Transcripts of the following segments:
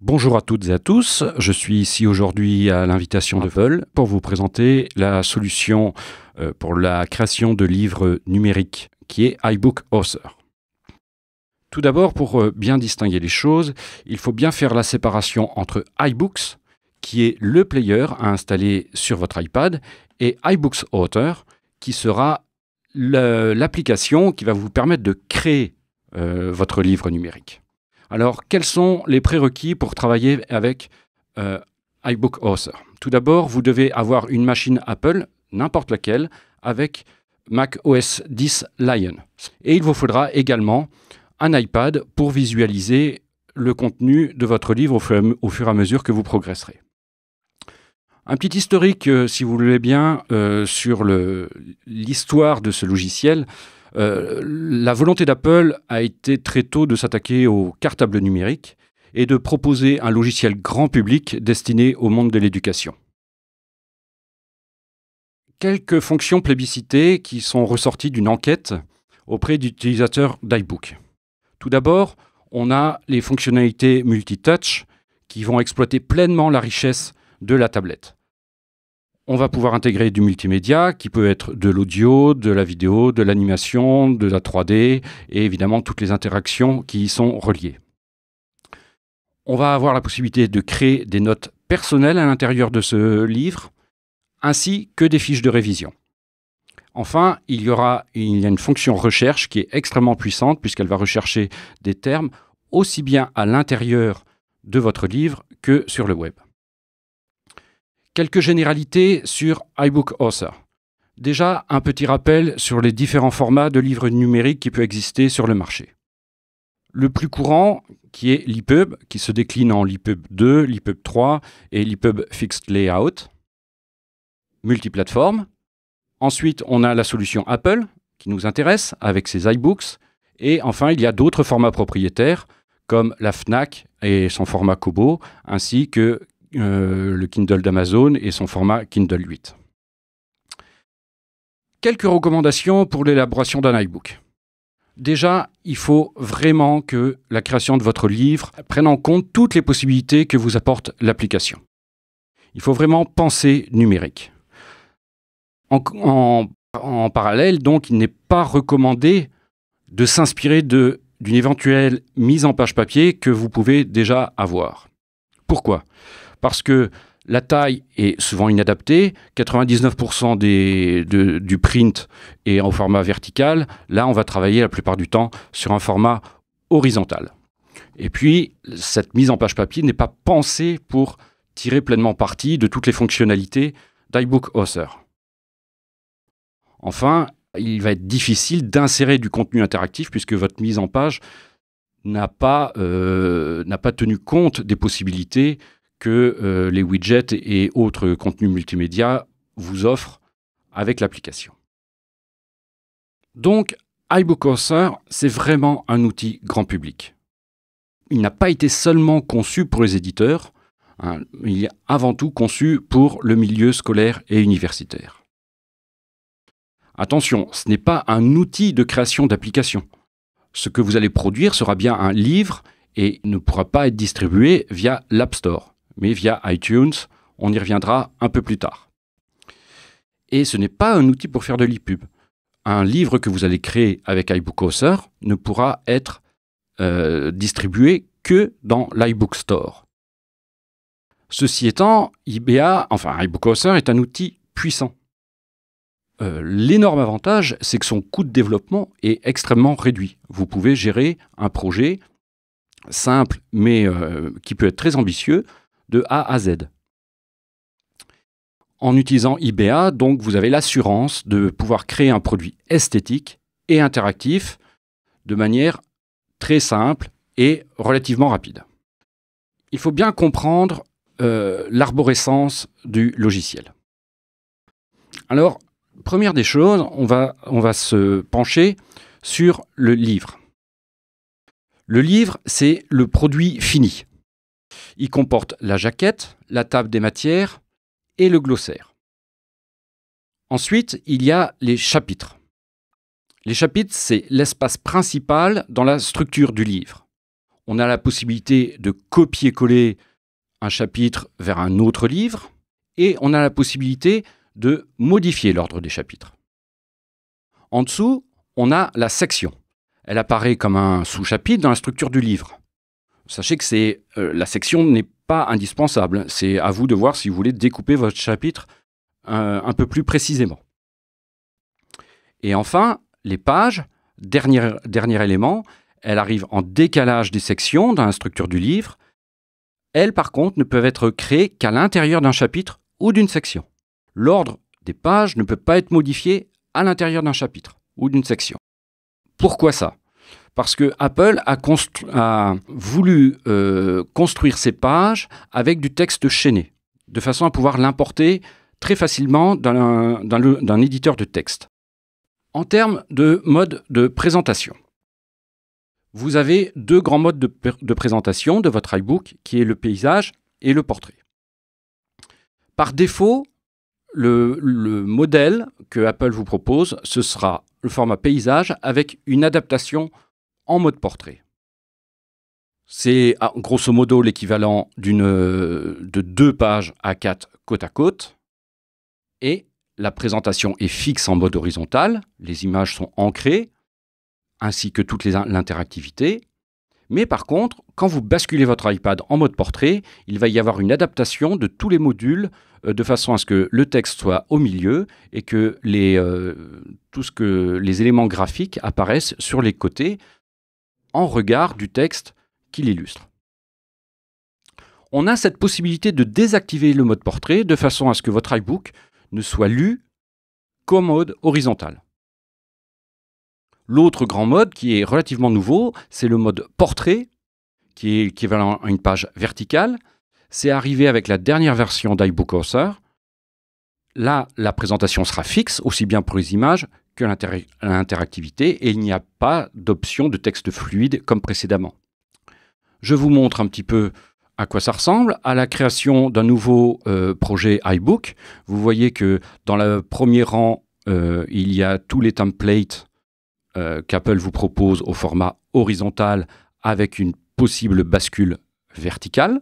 Bonjour à toutes et à tous, je suis ici aujourd'hui à l'invitation de Vol pour vous présenter la solution pour la création de livres numériques qui est iBook Author. Tout d'abord, pour bien distinguer les choses, il faut bien faire la séparation entre iBooks, qui est le player à installer sur votre iPad, et iBooks Author, qui sera l'application qui va vous permettre de créer votre livre numérique. Alors, quels sont les prérequis pour travailler avec iBook Author? Tout d'abord, vous devez avoir une machine Apple, n'importe laquelle, avec Mac OS X Lion. Et il vous faudra également un iPad pour visualiser le contenu de votre livre au fur et à mesure que vous progresserez. Un petit historique, si vous voulez bien, sur l'histoire de ce logiciel. La volonté d'Apple a été très tôt de s'attaquer aux cartables numériques et de proposer un logiciel grand public destiné au monde de l'éducation. Quelques fonctions plébiscitées qui sont ressorties d'une enquête auprès d'utilisateurs d'iBook. Tout d'abord, on a les fonctionnalités multitouch qui vont exploiter pleinement la richesse de la tablette. On va pouvoir intégrer du multimédia qui peut être de l'audio, de la vidéo, de l'animation, de la 3D et évidemment toutes les interactions qui y sont reliées. On va avoir la possibilité de créer des notes personnelles à l'intérieur de ce livre ainsi que des fiches de révision. Enfin, il y a une fonction recherche qui est extrêmement puissante puisqu'elle va rechercher des termes aussi bien à l'intérieur de votre livre que sur le web. Quelques généralités sur iBook Author. Déjà, un petit rappel sur les différents formats de livres numériques qui peuvent exister sur le marché. Le plus courant, qui est l'EPUB, qui se décline en l'EPUB 2, l'EPUB 3 et l'EPUB Fixed Layout. Multiplateforme. Ensuite, on a la solution Apple, qui nous intéresse, avec ses iBooks. Et enfin, il y a d'autres formats propriétaires, comme la Fnac et son format Kobo, ainsi que le Kindle d'Amazon et son format Kindle 8. Quelques recommandations pour l'élaboration d'un iBook. Déjà, il faut vraiment que la création de votre livre prenne en compte toutes les possibilités que vous apporte l'application. Il faut vraiment penser numérique. En parallèle, donc, il n'est pas recommandé de s'inspirer d'une éventuelle mise en page papier que vous pouvez déjà avoir. Pourquoi ? Parce que la taille est souvent inadaptée, 99% du print est en format vertical. Là, on va travailler la plupart du temps sur un format horizontal. Et puis, cette mise en page papier n'est pas pensée pour tirer pleinement parti de toutes les fonctionnalités d'iBook Author. Enfin, il va être difficile d'insérer du contenu interactif puisque votre mise en page n'a pas tenu compte des possibilités que les widgets et autres contenus multimédia vous offrent avec l'application. Donc, iBook Author, c'est vraiment un outil grand public. Il n'a pas été seulement conçu pour les éditeurs, il est avant tout conçu pour le milieu scolaire et universitaire. Attention, ce n'est pas un outil de création d'application. Ce que vous allez produire sera bien un livre et ne pourra pas être distribué via l'App Store, mais via iTunes. On y reviendra un peu plus tard. Et ce n'est pas un outil pour faire de l'EPUB. Un livre que vous allez créer avec iBook Author ne pourra être distribué que dans l'iBook Store. Ceci étant, iBook Author est un outil puissant. L'énorme avantage, c'est que son coût de développement est extrêmement réduit. Vous pouvez gérer un projet simple, mais qui peut être très ambitieux, de A à Z. En utilisant IBA, donc, vous avez l'assurance de pouvoir créer un produit esthétique et interactif de manière très simple et relativement rapide. Il faut bien comprendre l'arborescence du logiciel. Alors, première des choses, on va se pencher sur le livre. Le livre, c'est le produit fini. Il comporte la jaquette, la table des matières et le glossaire. Ensuite, il y a les chapitres. Les chapitres, c'est l'espace principal dans la structure du livre. On a la possibilité de copier-coller un chapitre vers un autre livre et on a la possibilité de modifier l'ordre des chapitres. En dessous, on a la section. Elle apparaît comme un sous-chapitre dans la structure du livre. Sachez que la section n'est pas indispensable. C'est à vous de voir si vous voulez découper votre chapitre un peu plus précisément. Et enfin, les pages, dernier élément, elles arrivent en décalage des sections dans la structure du livre. Elles, par contre, ne peuvent être créées qu'à l'intérieur d'un chapitre ou d'une section. L'ordre des pages ne peut pas être modifié à l'intérieur d'un chapitre ou d'une section. Pourquoi ça ? Parce que Apple a voulu construire ces pages avec du texte chaîné, de façon à pouvoir l'importer très facilement dans un éditeur de texte. En termes de mode de présentation, vous avez deux grands modes de présentation de votre iBook, qui est le paysage et le portrait. Par défaut, le modèle que Apple vous propose, ce sera le format paysage avec une adaptation en mode portrait. C'est grosso modo l'équivalent de 2 pages A4 côte à côte. Et la présentation est fixe en mode horizontal. Les images sont ancrées, ainsi que toute l'interactivité. Mais par contre, quand vous basculez votre iPad en mode portrait, il va y avoir une adaptation de tous les modules de façon à ce que le texte soit au milieu et que les éléments graphiques apparaissent sur les côtés en regard du texte qui l'illustre. On a cette possibilité de désactiver le mode portrait de façon à ce que votre iBook ne soit lu qu'en mode horizontal. L'autre grand mode qui est relativement nouveau, c'est le mode portrait, qui est équivalent à une page verticale. C'est arrivé avec la dernière version d'iBook Author. Là, la présentation sera fixe, aussi bien pour les images que l'interactivité, et il n'y a pas d'option de texte fluide comme précédemment. Je vous montre un petit peu à quoi ça ressemble. À la création d'un nouveau projet iBook, vous voyez que dans le premier rang, il y a tous les templates qu'Apple vous propose au format horizontal avec une possible bascule verticale.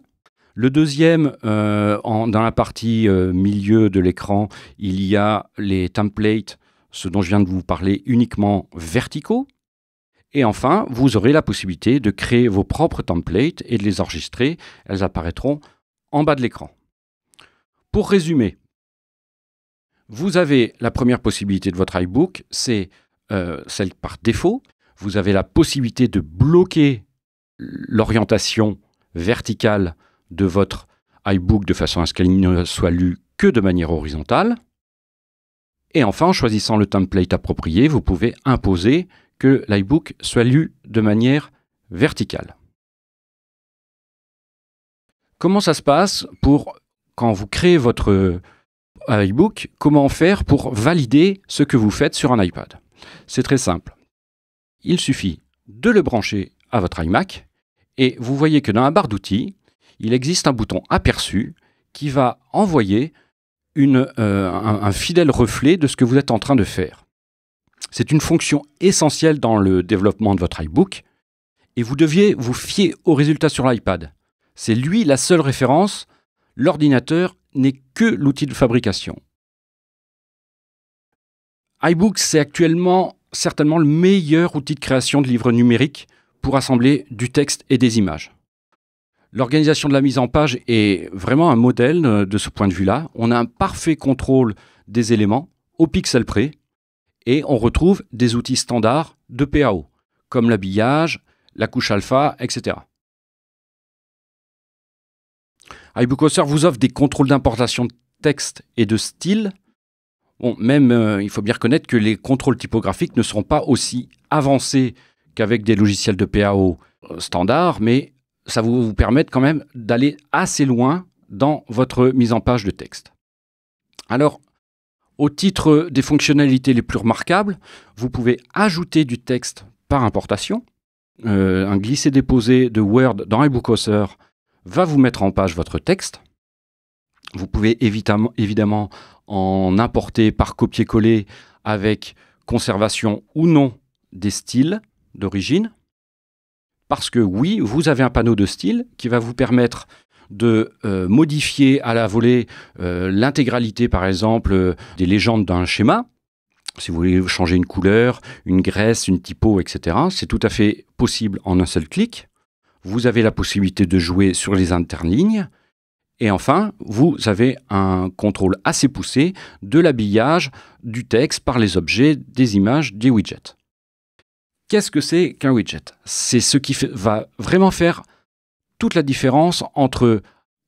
Le deuxième, dans la partie milieu de l'écran, il y a les templates, ce dont je viens de vous parler, uniquement verticaux. Et enfin, vous aurez la possibilité de créer vos propres templates et de les enregistrer. Elles apparaîtront en bas de l'écran. Pour résumer, vous avez la première possibilité de votre iBook, c'est celle par défaut. Vous avez la possibilité de bloquer l'orientation verticale de votre iBook de façon à ce qu'elle ne soit lue que de manière horizontale. Et enfin, en choisissant le template approprié, vous pouvez imposer que l'iBook soit lu de manière verticale. Comment ça se passe quand vous créez votre iBook? Comment faire pour valider ce que vous faites sur un iPad? C'est très simple. Il suffit de le brancher à votre iMac et vous voyez que dans la barre d'outils, il existe un bouton aperçu qui va envoyer un fidèle reflet de ce que vous êtes en train de faire. C'est une fonction essentielle dans le développement de votre iBook et vous deviez vous fier au résultat sur l'iPad. C'est lui la seule référence. L'ordinateur n'est que l'outil de fabrication. iBook, c'est actuellement certainement le meilleur outil de création de livres numériques pour assembler du texte et des images. L'organisation de la mise en page est vraiment un modèle de ce point de vue-là. On a un parfait contrôle des éléments au pixel près et on retrouve des outils standards de PAO, comme l'habillage, la couche alpha, etc. iBook Author vous offre des contrôles d'importation de texte et de style. Bon, même, il faut bien reconnaître que les contrôles typographiques ne seront pas aussi avancés qu'avec des logiciels de PAO standards, mais ça va vous permettre quand même d'aller assez loin dans votre mise en page de texte. Alors, au titre des fonctionnalités les plus remarquables, vous pouvez ajouter du texte par importation. Un glisser-déposer de Word dans iBook Author va vous mettre en page votre texte. Vous pouvez évidemment en importer par copier-coller avec conservation ou non des styles d'origine. Parce que oui, vous avez un panneau de style qui va vous permettre de modifier à la volée l'intégralité, par exemple, des légendes d'un schéma. Si vous voulez changer une couleur, une graisse, une typo, etc., c'est tout à fait possible en un seul clic. Vous avez la possibilité de jouer sur les interlignes. Et enfin, vous avez un contrôle assez poussé de l'habillage du texte par les objets, des images, des widgets. Qu'est-ce que c'est qu'un widget? C'est ce qui va vraiment faire toute la différence entre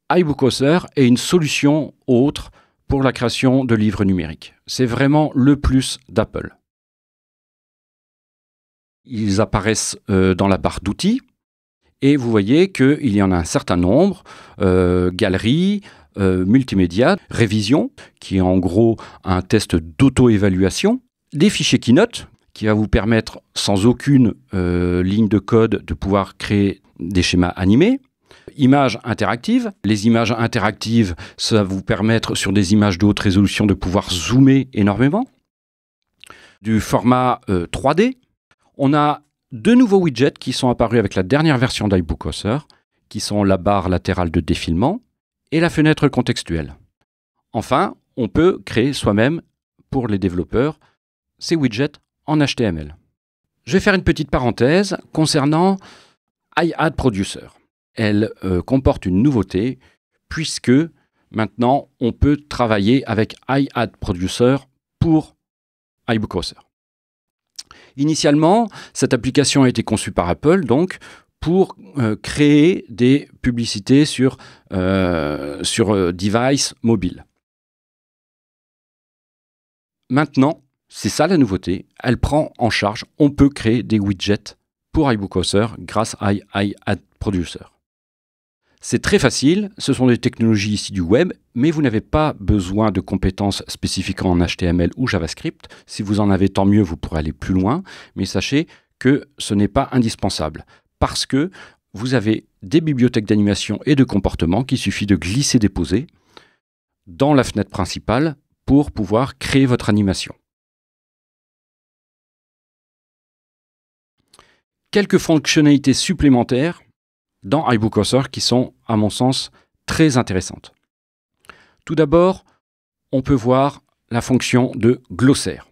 iBook Author et une solution autre pour la création de livres numériques. C'est vraiment le plus d'Apple. Ils apparaissent dans la barre d'outils et vous voyez qu'il y en a un certain nombre, galerie, multimédia, révision, qui est en gros un test d'auto-évaluation, des fichiers Keynote, qui va vous permettre sans aucune ligne de code de pouvoir créer des schémas animés, images interactives. Les images interactives, ça va vous permettre sur des images de haute résolution de pouvoir zoomer énormément. Du format 3D. On a deux nouveaux widgets qui sont apparus avec la dernière version d'iBook Author, qui sont la barre latérale de défilement et la fenêtre contextuelle. Enfin, on peut créer soi-même, pour les développeurs, ces widgets en HTML. Je vais faire une petite parenthèse concernant iAdProducer. Elle comporte une nouveauté puisque maintenant on peut travailler avec iAdProducer pour iBook Author. Initialement, cette application a été conçue par Apple donc pour créer des publicités sur device mobile. Maintenant, c'est ça la nouveauté, elle prend en charge, on peut créer des widgets pour iBook Author grâce à iAdProducer. C'est très facile, ce sont des technologies ici du web, mais vous n'avez pas besoin de compétences spécifiques en HTML ou JavaScript. Si vous en avez, tant mieux, vous pourrez aller plus loin, mais sachez que ce n'est pas indispensable, parce que vous avez des bibliothèques d'animation et de comportement qu'il suffit de glisser-déposer dans la fenêtre principale pour pouvoir créer votre animation. Quelques fonctionnalités supplémentaires dans iBook Author qui sont, à mon sens, très intéressantes. Tout d'abord, on peut voir la fonction de glossaire.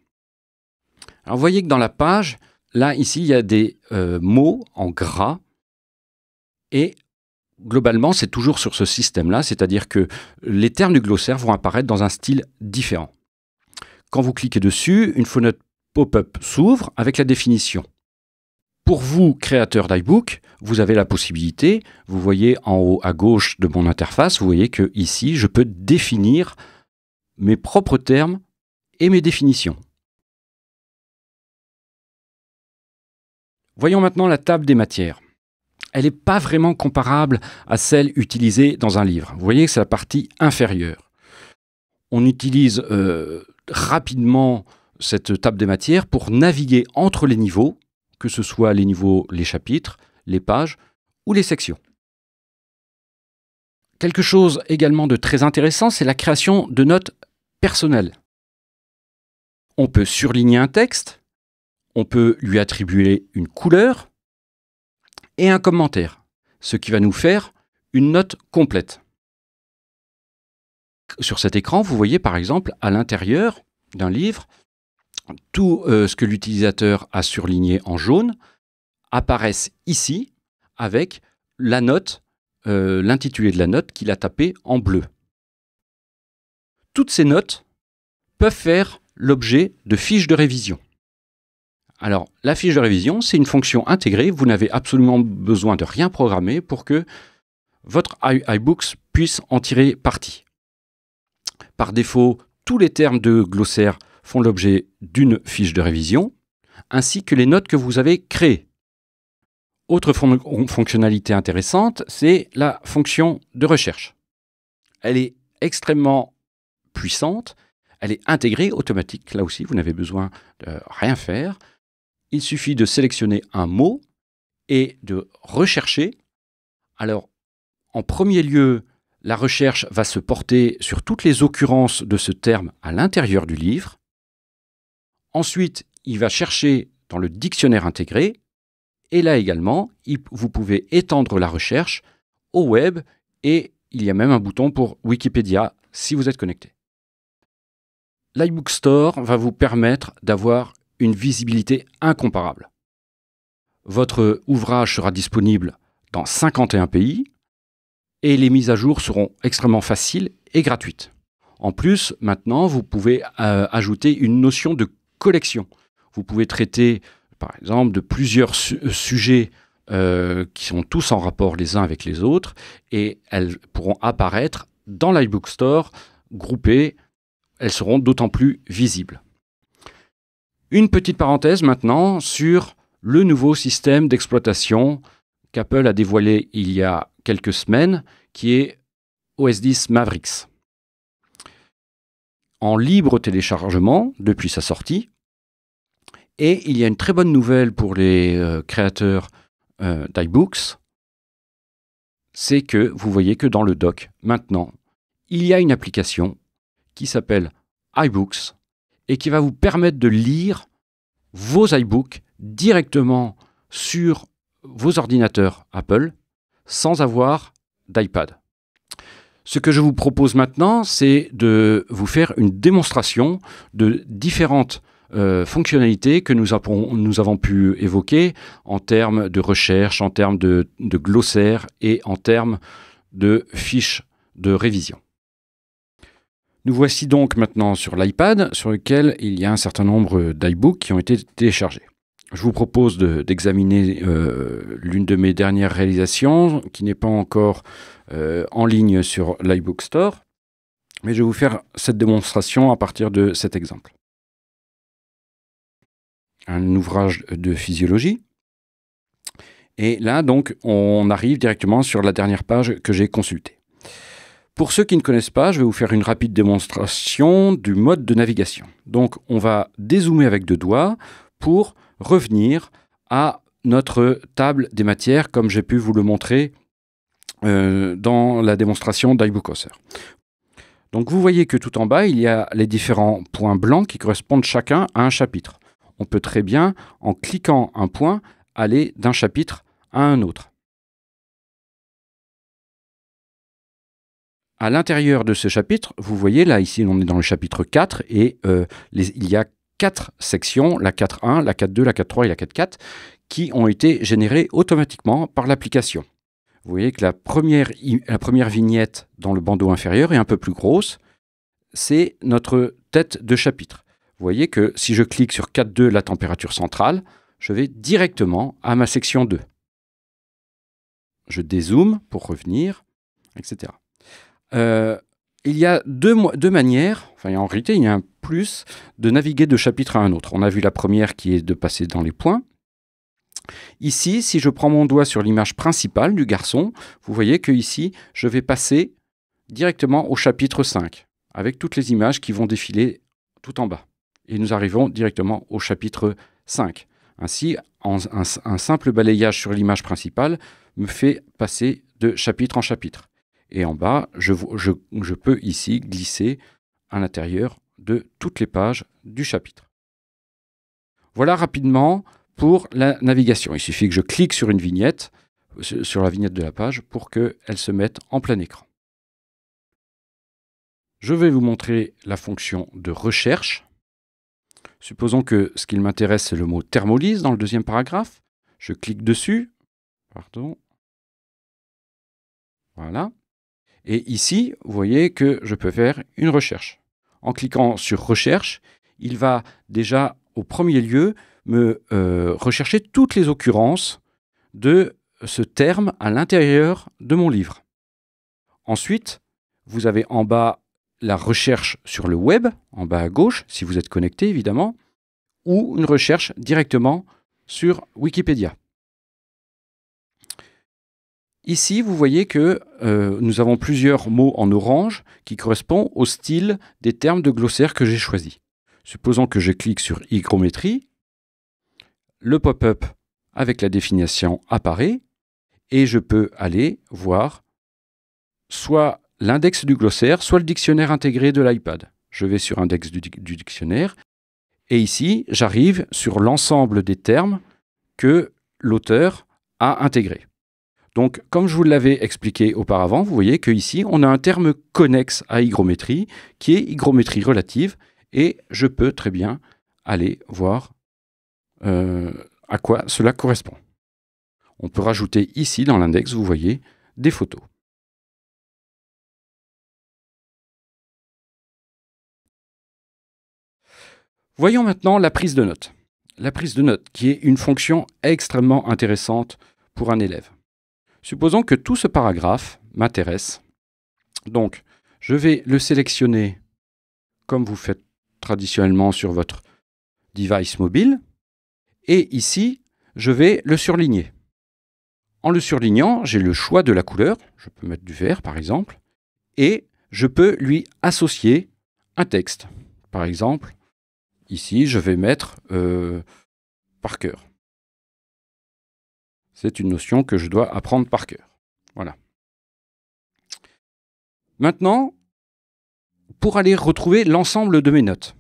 Alors, vous voyez que dans la page, là, ici, il y a des mots en gras et globalement, c'est toujours sur ce système-là, c'est-à-dire que les termes du glossaire vont apparaître dans un style différent. Quand vous cliquez dessus, une fenêtre pop-up s'ouvre avec la définition. Pour vous, créateurs d'iBook, vous avez la possibilité, vous voyez en haut à gauche de mon interface, vous voyez que ici, je peux définir mes propres termes et mes définitions. Voyons maintenant la table des matières. Elle n'est pas vraiment comparable à celle utilisée dans un livre. Vous voyez que c'est la partie inférieure. On utilise rapidement cette table des matières pour naviguer entre les niveaux, que ce soit les niveaux, les chapitres, les pages ou les sections. Quelque chose également de très intéressant, c'est la création de notes personnelles. On peut surligner un texte, on peut lui attribuer une couleur et un commentaire, ce qui va nous faire une note complète. Sur cet écran, vous voyez par exemple à l'intérieur d'un livre, tout ce que l'utilisateur a surligné en jaune apparaissent ici avec la note, l'intitulé de la note qu'il a tapé en bleu. Toutes ces notes peuvent faire l'objet de fiches de révision. Alors, la fiche de révision, c'est une fonction intégrée. Vous n'avez absolument besoin de rien programmer pour que votre iBooks puisse en tirer parti. Par défaut, tous les termes de glossaire font l'objet d'une fiche de révision, ainsi que les notes que vous avez créées. Autre fonctionnalité intéressante, c'est la fonction de recherche. Elle est extrêmement puissante, elle est intégrée, automatique. Là aussi, vous n'avez besoin de rien faire. Il suffit de sélectionner un mot et de rechercher. Alors, en premier lieu, la recherche va se porter sur toutes les occurrences de ce terme à l'intérieur du livre. Ensuite, il va chercher dans le dictionnaire intégré Et là également, vous pouvez étendre la recherche au web et il y a même un bouton pour Wikipédia si vous êtes connecté. L'iBook Store va vous permettre d'avoir une visibilité incomparable. Votre ouvrage sera disponible dans 51 pays et les mises à jour seront extrêmement faciles et gratuites. En plus, maintenant, vous pouvez ajouter une notion de collection. Vous pouvez traiter, par exemple, de plusieurs sujets qui sont tous en rapport les uns avec les autres et elles pourront apparaître dans l'iBook Store groupées. Elles seront d'autant plus visibles. Une petite parenthèse maintenant sur le nouveau système d'exploitation qu'Apple a dévoilé il y a quelques semaines, qui est OS X Mavericks. En libre téléchargement depuis sa sortie. Et il y a une très bonne nouvelle pour les créateurs d'iBooks, c'est que vous voyez que dans le dock, maintenant, il y a une application qui s'appelle iBooks et qui va vous permettre de lire vos iBooks directement sur vos ordinateurs Apple sans avoir d'iPad. Ce que je vous propose maintenant, c'est de vous faire une démonstration de différentes fonctionnalités que nous avons pu évoquer en termes de recherche, en termes de glossaire et en termes de fiches de révision. Nous voici donc maintenant sur l'iPad, sur lequel il y a un certain nombre d'iBooks qui ont été téléchargés. Je vous propose d'examiner l'une de mes dernières réalisations, qui n'est pas encore en ligne sur l'iBook Store, mais je vais vous faire cette démonstration à partir de cet exemple. Un ouvrage de physiologie. Et là, donc, on arrive directement sur la dernière page que j'ai consultée. Pour ceux qui ne connaissent pas, je vais vous faire une rapide démonstration du mode de navigation. Donc, on va dézoomer avec 2 doigts pour revenir à notre table des matières, comme j'ai pu vous le montrer dans la démonstration d'iBook Author. Donc, vous voyez que tout en bas, il y a les différents points blancs qui correspondent chacun à un chapitre. On peut très bien, en cliquant un point, aller d'un chapitre à un autre. À l'intérieur de ce chapitre, vous voyez, là, ici, on est dans le chapitre 4, et il y a 4 sections, la 4.1, la 4.2, la 4.3 et la 4.4, qui ont été générées automatiquement par l'application. Vous voyez que la première vignette dans le bandeau inférieur est un peu plus grosse. C'est notre tête de chapitre. Vous voyez que si je clique sur 4.2, la température centrale, je vais directement à ma section 2. Je dézoome pour revenir, etc. Il y a deux manières, enfin en réalité il y a un plus, de naviguer de chapitre à un autre. On a vu la première qui est de passer dans les points. Ici, si je prends mon doigt sur l'image principale du garçon, vous voyez que ici, je vais passer directement au chapitre 5, avec toutes les images qui vont défiler tout en bas. Et nous arrivons directement au chapitre 5. Ainsi, un simple balayage sur l'image principale me fait passer de chapitre en chapitre. Et en bas, je peux ici glisser à l'intérieur de toutes les pages du chapitre. Voilà rapidement pour la navigation. Il suffit que je clique sur une vignette, sur la vignette de la page, pour qu'elle se mette en plein écran. Je vais vous montrer la fonction de recherche. Supposons que ce qui m'intéresse, c'est le mot thermolyse dans le deuxième paragraphe. Je clique dessus. Pardon. Voilà. Et ici, vous voyez que je peux faire une recherche. En cliquant sur recherche, il va déjà, au premier lieu, me rechercher toutes les occurrences de ce terme à l'intérieur de mon livre. Ensuite, vous avez en bas la recherche sur le web, en bas à gauche, si vous êtes connecté évidemment, ou une recherche directement sur Wikipédia. Ici, vous voyez que nous avons plusieurs mots en orange qui correspondent au style des termes de glossaire que j'ai choisi. Supposons que je clique sur hygrométrie, le pop-up avec la définition apparaît et je peux aller voir soit l'index du glossaire, soit le dictionnaire intégré de l'iPad. Je vais sur index du dictionnaire et ici, j'arrive sur l'ensemble des termes que l'auteur a intégré. Donc, comme je vous l'avais expliqué auparavant, vous voyez qu'ici, on a un terme connexe à hygrométrie, qui est hygrométrie relative, et je peux très bien aller voir à quoi cela correspond. On peut rajouter ici, dans l'index, vous voyez, des photos. Voyons maintenant la prise de notes. La prise de notes, qui est une fonction extrêmement intéressante pour un élève. Supposons que tout ce paragraphe m'intéresse. Donc, je vais le sélectionner comme vous faites traditionnellement sur votre device mobile. Et ici, je vais le surligner. En le surlignant, j'ai le choix de la couleur. Je peux mettre du vert, par exemple. Et je peux lui associer un texte. Par exemple, ici, je vais mettre par cœur. C'est une notion que je dois apprendre par cœur. Voilà. Maintenant, pour aller retrouver l'ensemble de mes notes,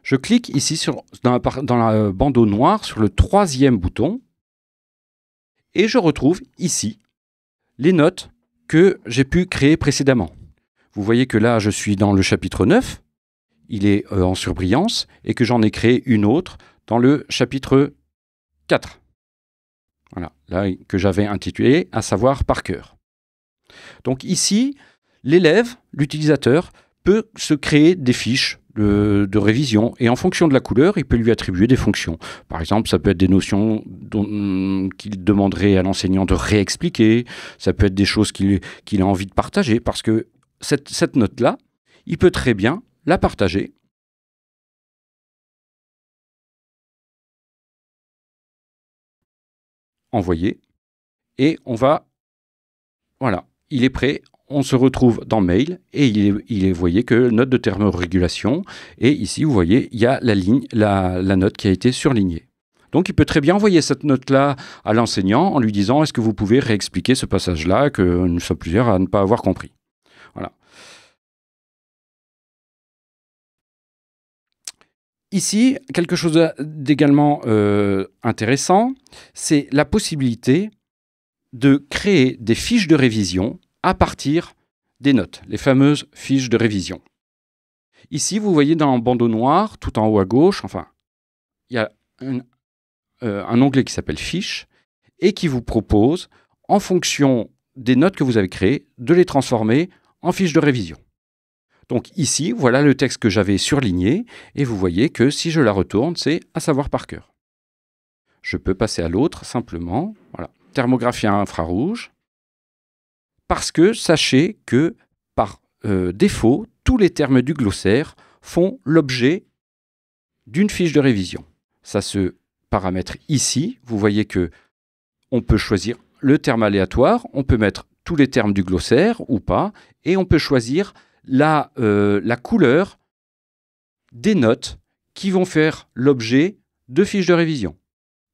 je clique ici dans la bandeau noire sur le 3e bouton et je retrouve ici les notes que j'ai pu créer précédemment. Vous voyez que là, je suis dans le chapitre 9, il est en surbrillance, et que j'en ai créé une autre dans le chapitre 4. Voilà, là que j'avais intitulé « À savoir par cœur ». Donc ici, l'élève, l'utilisateur, peut se créer des fiches de révision et en fonction de la couleur, il peut lui attribuer des fonctions. Par exemple, ça peut être des notions qu'il demanderait à l'enseignant de réexpliquer, ça peut être des choses qu'il a envie de partager, parce que cette note-là, il peut très bien la partager. Envoyer. Et on va... Voilà, il est prêt. On se retrouve dans Mail et vous voyez que note de thermorégulation. Et ici, vous voyez, il y a la note qui a été surlignée. Donc, il peut très bien envoyer cette note-là à l'enseignant en lui disant « Est-ce que vous pouvez réexpliquer ce passage-là que nous sommes plusieurs à ne pas avoir compris ?» Voilà. Ici, quelque chose d'également intéressant, c'est la possibilité de créer des fiches de révision à partir des notes, les fameuses fiches de révision. Ici, vous voyez dans le bandeau noir, tout en haut à gauche, enfin, il y a un onglet qui s'appelle « Fiches » et qui vous propose, en fonction des notes que vous avez créées, de les transformer en fiches de révision. Donc ici, voilà le texte que j'avais surligné, et vous voyez que si je la retourne, c'est « À savoir par cœur ». Je peux passer à l'autre, simplement, voilà, thermographie à infrarouge, parce que sachez que, par défaut, tous les termes du glossaire font l'objet d'une fiche de révision. Ça se paramètre ici. Vous voyez que on peut choisir le terme aléatoire, on peut mettre tous les termes du glossaire ou pas, et on peut choisir la couleur des notes qui vont faire l'objet de fiches de révision.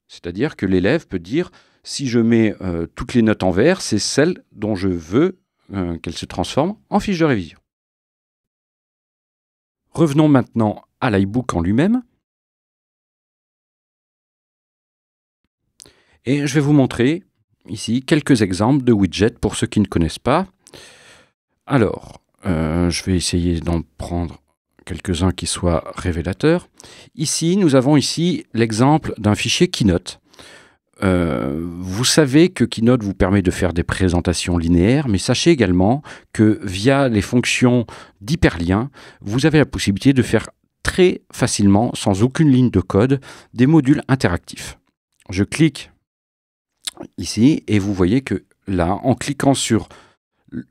C'est-à-dire que l'élève peut dire si je mets toutes les notes en vert, c'est celles dont je veux qu'elles se transforment en fiche de révision. Revenons maintenant à l'iBook en lui-même. Et je vais vous montrer ici quelques exemples de widgets pour ceux qui ne connaissent pas. Alors, je vais essayer d'en prendre quelques-uns qui soient révélateurs. Ici, nous avons l'exemple d'un fichier Keynote. Vous savez que Keynote vous permet de faire des présentations linéaires, mais sachez également que via les fonctions d'hyperlien, vous avez la possibilité de faire très facilement, sans aucune ligne de code, des modules interactifs. Je clique ici et vous voyez que là, en cliquant sur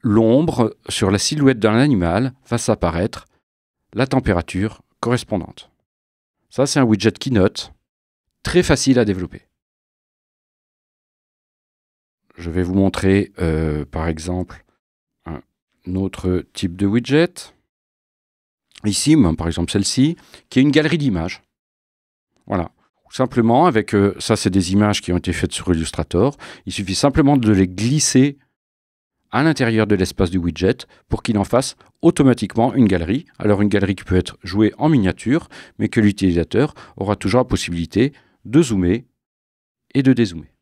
l'ombre, sur la silhouette d'un animal, va s'apparaître la température correspondante. Ça, c'est un widget Keynote, très facile à développer. Je vais vous montrer, par exemple, un autre type de widget. Ici, par exemple celle-ci, qui est une galerie d'images. Voilà. Simplement, avec ça, c'est des images qui ont été faites sur Illustrator. Il suffit simplement de les glisser à l'intérieur de l'espace du widget pour qu'il en fasse automatiquement une galerie. Alors, une galerie qui peut être jouée en miniature, mais que l'utilisateur aura toujours la possibilité de zoomer et de dézoomer.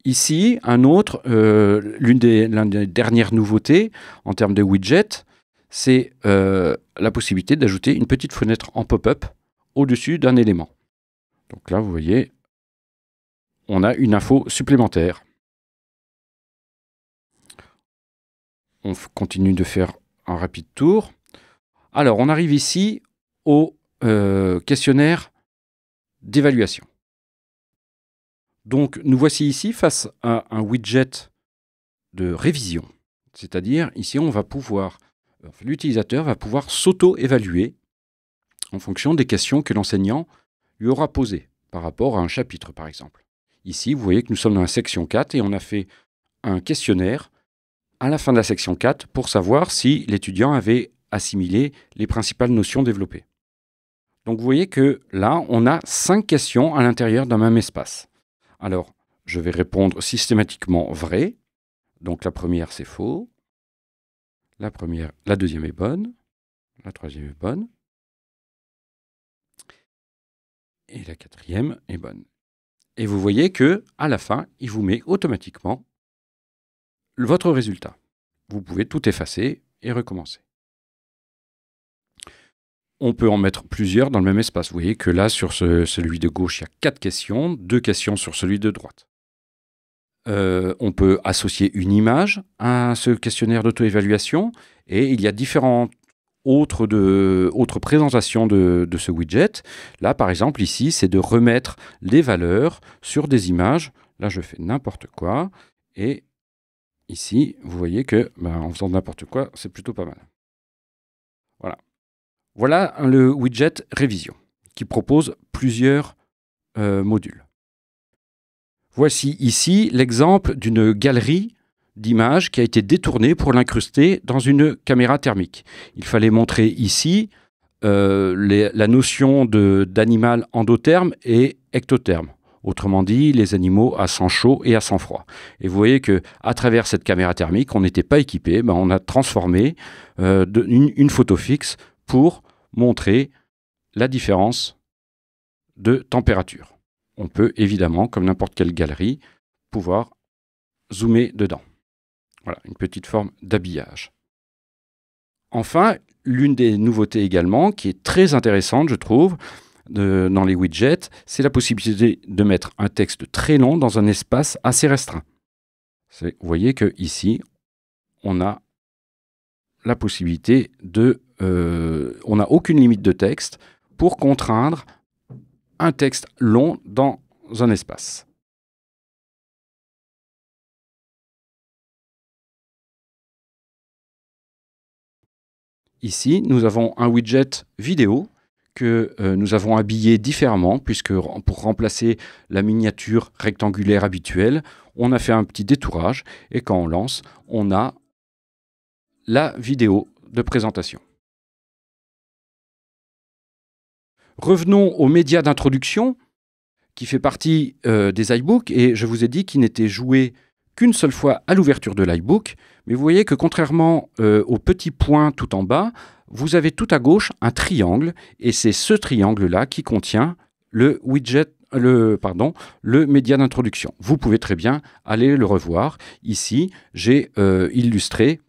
Ici, l'une des dernières nouveautés en termes de widget, c'est la possibilité d'ajouter une petite fenêtre en pop-up au-dessus d'un élément. Donc là, vous voyez, on a une info supplémentaire. On continue de faire un rapide tour. Alors, on arrive ici au questionnaire d'évaluation. Donc, nous voici ici face à un widget de révision. C'est-à-dire, ici, l'utilisateur va pouvoir s'auto-évaluer en fonction des questions que l'enseignant lui aura posées par rapport à un chapitre, par exemple. Ici, vous voyez que nous sommes dans la section 4 et on a fait un questionnaire à la fin de la section 4 pour savoir si l'étudiant avait assimilé les principales notions développées. Donc vous voyez que là, on a 5 questions à l'intérieur d'un même espace. Alors, je vais répondre systématiquement vrai. Donc la première, c'est faux. La deuxième est bonne. La troisième est bonne. Et la quatrième est bonne. Et vous voyez que à la fin, il vous met automatiquement votre résultat. Vous pouvez tout effacer et recommencer. On peut en mettre plusieurs dans le même espace. Vous voyez que là, sur celui de gauche, il y a 4 questions, 2 questions sur celui de droite. On peut associer une image à ce questionnaire d'auto-évaluation et il y a différentes autres présentations de ce widget. Là, par exemple, ici, c'est de remettre les valeurs sur des images. Là, je fais n'importe quoi et ici, vous voyez que en faisant n'importe quoi, c'est plutôt pas mal. Voilà le widget révision qui propose plusieurs modules. Voici ici l'exemple d'une galerie d'images qui a été détournée pour l'incruster dans une caméra thermique. Il fallait montrer ici la notion d'animal endotherme et ectotherme. Autrement dit, les animaux à sang chaud et à sang froid. Et vous voyez qu'à travers cette caméra thermique, on n'était pas équipé, on a transformé une photo fixe pour montrer la différence de température. On peut évidemment, comme n'importe quelle galerie, pouvoir zoomer dedans. Voilà, une petite forme d'habillage. Enfin, l'une des nouveautés également, qui est très intéressante, je trouve, dans les widgets, c'est la possibilité de mettre un texte très long dans un espace assez restreint. Vous voyez qu'ici, on a la possibilité on n'a aucune limite de texte pour contraindre un texte long dans un espace. Ici, nous avons un widget vidéo que nous avons habillé différemment, puisque pour remplacer la miniature rectangulaire habituelle, on a fait un petit détourage, et quand on lance, on a la vidéo de présentation. Revenons aux médias d'introduction, qui fait partie des iBooks, et je vous ai dit qu'il n'était joué qu'une seule fois à l'ouverture de l'iBook, mais vous voyez que contrairement au petit point tout en bas, vous avez tout à gauche un triangle, et c'est ce triangle-là qui contient le média d'introduction. Vous pouvez très bien aller le revoir. Ici, j'ai illustré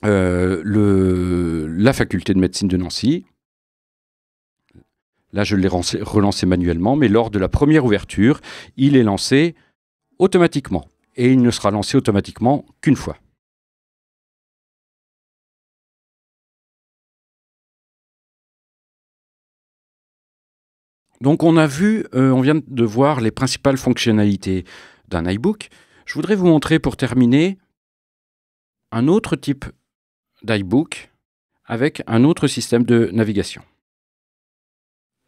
la faculté de médecine de Nancy. Là, je l'ai relancé manuellement, mais lors de la première ouverture, il est lancé automatiquement. Et il ne sera lancé automatiquement qu'une fois. Donc on vient de voir les principales fonctionnalités d'un iBook. Je voudrais vous montrer pour terminer un autre type d'iBook avec un autre système de navigation.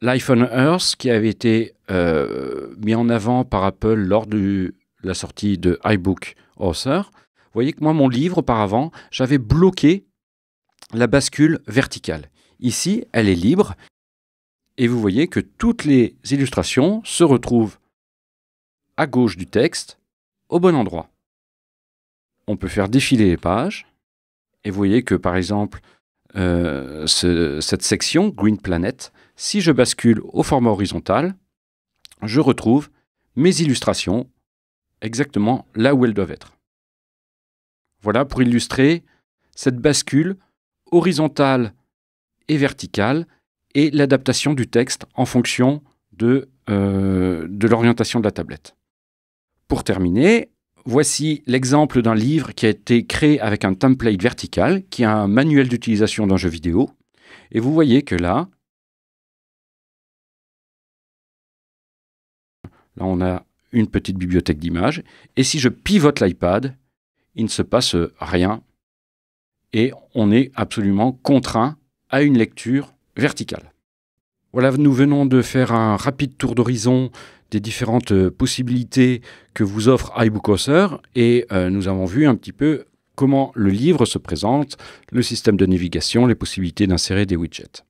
L'iPhone Earth, qui avait été mis en avant par Apple lors de la sortie de iBook Author. Vous voyez que moi, mon livre, auparavant, j'avais bloqué la bascule verticale. Ici, elle est libre. Et vous voyez que toutes les illustrations se retrouvent à gauche du texte, au bon endroit. On peut faire défiler les pages. Et vous voyez que, par exemple, cette section, Green Planet, si je bascule au format horizontal, je retrouve mes illustrations exactement là où elles doivent être. Voilà pour illustrer cette bascule horizontale et verticale et l'adaptation du texte en fonction de l'orientation de la tablette. Pour terminer, voici l'exemple d'un livre qui a été créé avec un template vertical, qui est un manuel d'utilisation d'un jeu vidéo. Et vous voyez que là, on a une petite bibliothèque d'images. Et si je pivote l'iPad, il ne se passe rien. Et on est absolument contraint à une lecture verticale. Voilà, nous venons de faire un rapide tour d'horizon des différentes possibilités que vous offre iBook Author et nous avons vu un petit peu comment le livre se présente, le système de navigation, les possibilités d'insérer des widgets.